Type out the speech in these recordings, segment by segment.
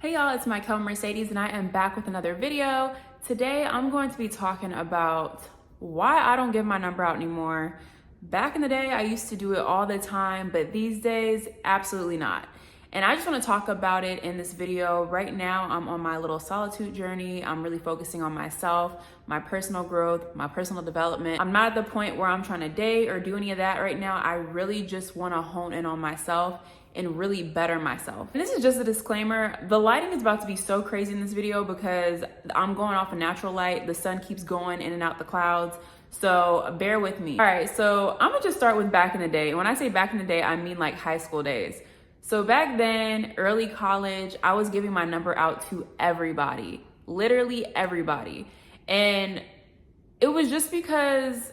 Hey y'all, it's MichaleMercedes and I am back with another video. Today I'm going to be talking about why I don't give my number out anymore. Back in the day, I used to do it all the time, but these days, absolutely not. And I just want to talk about it in this video. Right now, I'm on my little solitude journey. I'm really focusing on myself, my personal growth, my personal development. I'm not at the point where I'm trying to date or do any of that right now. I really just want to hone in on myself and really better myself. And this is just a disclaimer. The lighting is about to be so crazy in this video because I'm going off a natural light. The sun keeps going in and out the clouds. So bear with me. All right, so I'm gonna just start with back in the day. When I say back in the day, I mean like high school days. So back then, early college, I was giving my number out to everybody, literally everybody. And it was just because,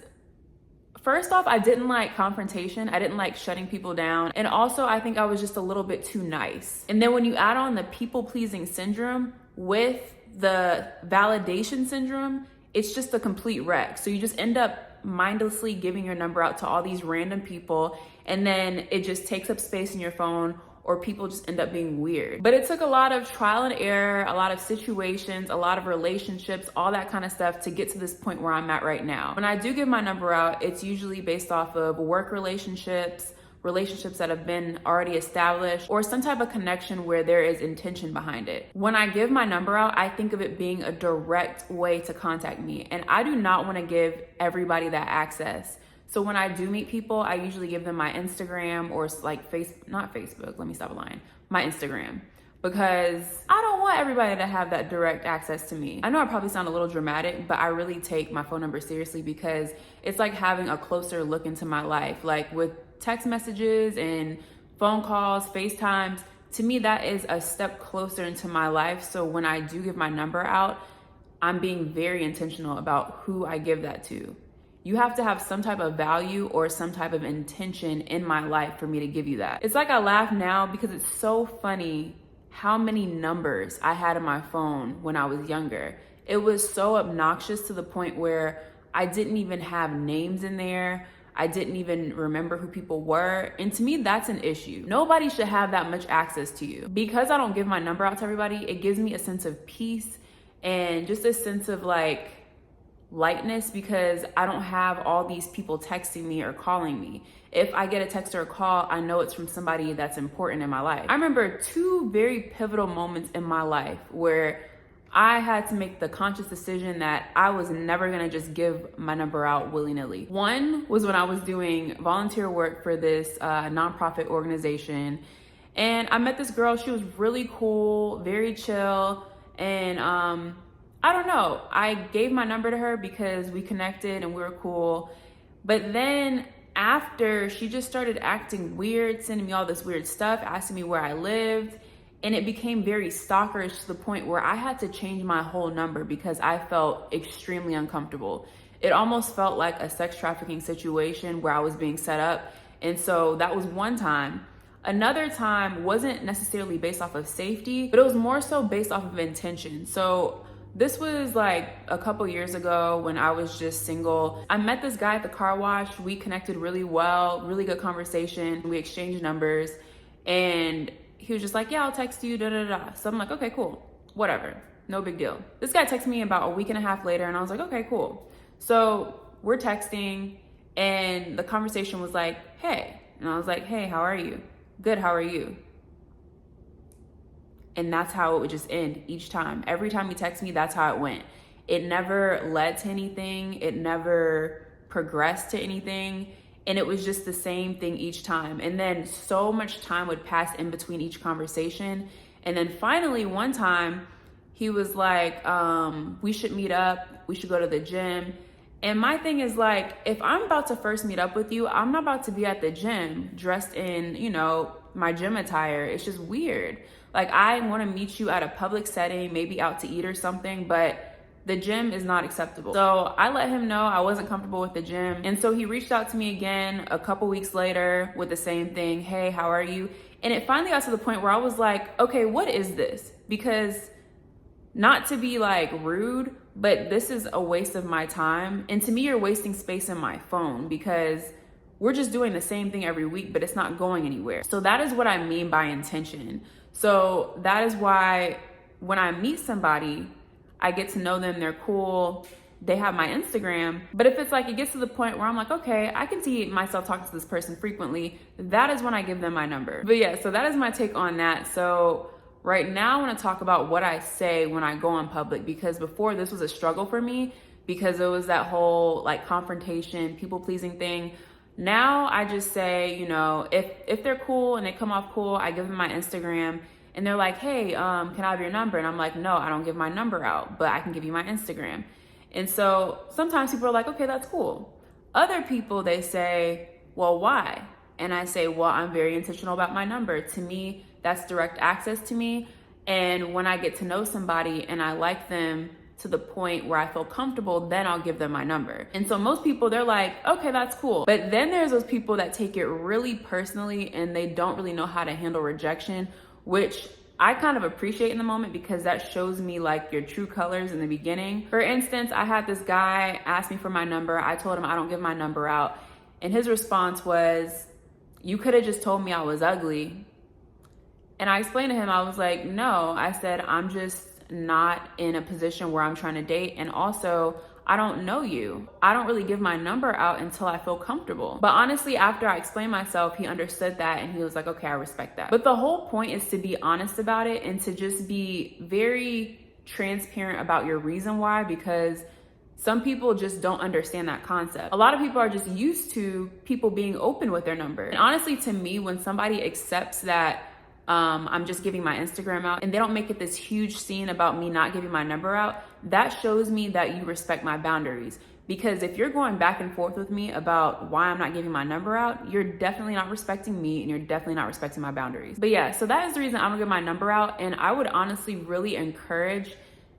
first off, I didn't like confrontation. I didn't like shutting people down. And also, I think I was just a little bit too nice. And then when you add on the people-pleasing syndrome with the validation syndrome, it's just a complete wreck. So you just end up mindlessly giving your number out to all these random people, and then it just takes up space in your phone, or people just end up being weird. But it took a lot of trial and error, a lot of situations, a lot of relationships, all that kind of stuff to get to this point where I'm at right now. When I do give my number out, it's usually based off of work relationships that have been already established, or some type of connection where there is intention behind it. When I give my number out, I think of it being a direct way to contact me, and I do not want to give everybody that access. So when I do meet people, I usually give them my Instagram, or like not Facebook, let me stop lying, my Instagram, because I don't want everybody to have that direct access to me. I know I probably sound a little dramatic, but I really take my phone number seriously because it's like having a closer look into my life. Like with text messages and phone calls, FaceTimes, to me that is a step closer into my life. So when I do give my number out, I'm being very intentional about who I give that to. You have to have some type of value or some type of intention in my life for me to give you that. It's like I laugh now because it's so funny how many numbers I had in my phone when I was younger. It was so obnoxious to the point where I didn't even have names in there. I didn't even remember who people were. And to me, that's an issue. Nobody should have that much access to you. Because I don't give my number out to everybody, it gives me a sense of peace and just a sense of like lightness, because I don't have all these people texting me or calling me. If I get a text or a call, I know it's from somebody that's important in my life. I remember two very pivotal moments in my life where I had to make the conscious decision that I was never gonna just give my number out willy-nilly. One was when I was doing volunteer work for this nonprofit organization, and I met this girl. She was really cool, very chill, and I don't know, I gave my number to her because we connected and we were cool. But then after, she just started acting weird, sending me all this weird stuff, asking me where I lived. And it became very stalkerish to the point where I had to change my whole number because I felt extremely uncomfortable. It almost felt like a sex trafficking situation where I was being set up. And so that was one time. Another time wasn't necessarily based off of safety, but it was more so based off of intention. So this was like a couple years ago when I was just single. I met this guy at the car wash. We connected really well, really good conversation. We exchanged numbers, and he was just like, yeah, I'll text you, da da da. So I'm like, okay, cool, whatever, no big deal. This guy texted me about a week and a half later, and I was like, okay, cool. So we're texting, and the conversation was like, hey. And I was like, hey, how are you? Good, how are you? And that's how it would just end each time. Every time he texted me, that's how it went. It never led to anything. It never progressed to anything. And it was just the same thing each time. And then so much time would pass in between each conversation. And then finally, one time, he was like, we should meet up. We should go to the gym. And my thing is like, if I'm about to first meet up with you, I'm not about to be at the gym dressed in, my gym attire. It's just weird. Like, I want to meet you at a public setting, maybe out to eat or something, but the gym is not acceptable. So I let him know I wasn't comfortable with the gym. And so he reached out to me again a couple weeks later with the same thing. Hey, how are you? And it finally got to the point where I was like, okay, what is this? Because not to be like rude, but this is a waste of my time. And to me, you're wasting space in my phone because we're just doing the same thing every week, but it's not going anywhere. So that is what I mean by intention. So that is why when I meet somebody, I get to know them, they're cool, they have my Instagram. But if it's like, it gets to the point where I'm like, okay, I can see myself talking to this person frequently, that is when I give them my number. But yeah, so that is my take on that. So right now I want to talk about what I say when I go in public, because before this was a struggle for me because it was that whole like confrontation, people pleasing thing. Now I just say, you know, if they're cool and they come off cool, I give them my Instagram and they're like, hey, can I have your number? And I'm like, no, I don't give my number out, but I can give you my Instagram. And so sometimes people are like, okay, that's cool. Other people, they say, well, why? And I say, well, I'm very intentional about my number. To me, that's direct access to me. And when I get to know somebody and I like them to the point where I feel comfortable, then I'll give them my number. And so most people, they're like, okay, that's cool. But then there's those people that take it really personally and they don't really know how to handle rejection, which I kind of appreciate in the moment because that shows me like your true colors in the beginning. For instance, I had this guy ask me for my number. I told him I don't give my number out. And his response was, you could have just told me I was ugly. And I explained to him, I was like, no, I said, I'm just not in a position where I'm trying to date. And also, I don't know you. I don't really give my number out until I feel comfortable. But honestly, after I explained myself, he understood that and he was like, okay, I respect that. But the whole point is to be honest about it and to just be very transparent about your reason why, because some people just don't understand that concept. A lot of people are just used to people being open with their number. And honestly, to me, when somebody accepts that I'm just giving my Instagram out and they don't make it this huge scene about me not giving my number out, that shows me that you respect my boundaries. Because if you're going back and forth with me about why I'm not giving my number out, you're definitely not respecting me and you're definitely not respecting my boundaries. But yeah, so that is the reason I don't give my number out. And I would honestly really encourage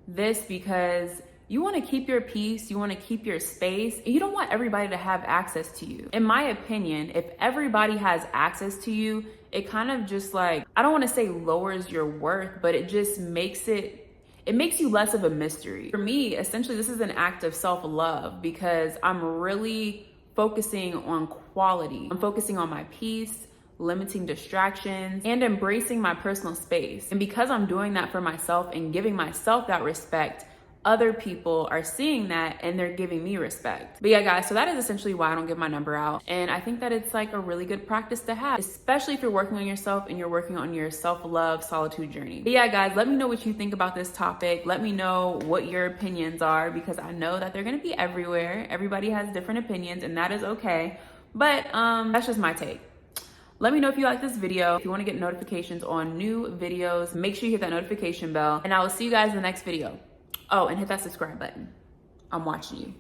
this because you want to keep your peace, you want to keep your space, and you don't want everybody to have access to you. In my opinion, if everybody has access to you, it kind of just like, I don't want to say lowers your worth, but it just makes it makes you less of a mystery. For me, essentially, this is an act of self-love because I'm really focusing on quality. I'm focusing on my peace, limiting distractions, and embracing my personal space. And because I'm doing that for myself and giving myself that respect, other people are seeing that and they're giving me respect. But yeah, guys, so that is essentially why I don't give my number out. And I think that it's like a really good practice to have, especially if you're working on yourself and you're working on your self-love solitude journey. But yeah, guys, let me know what you think about this topic. Let me know what your opinions are because I know that they're gonna be everywhere. Everybody has different opinions and that is okay. But that's just my take. Let me know if you like this video. If you want to get notifications on new videos, make sure you hit that notification bell and I will see you guys in the next video. Oh, and hit that subscribe button. I'm watching you.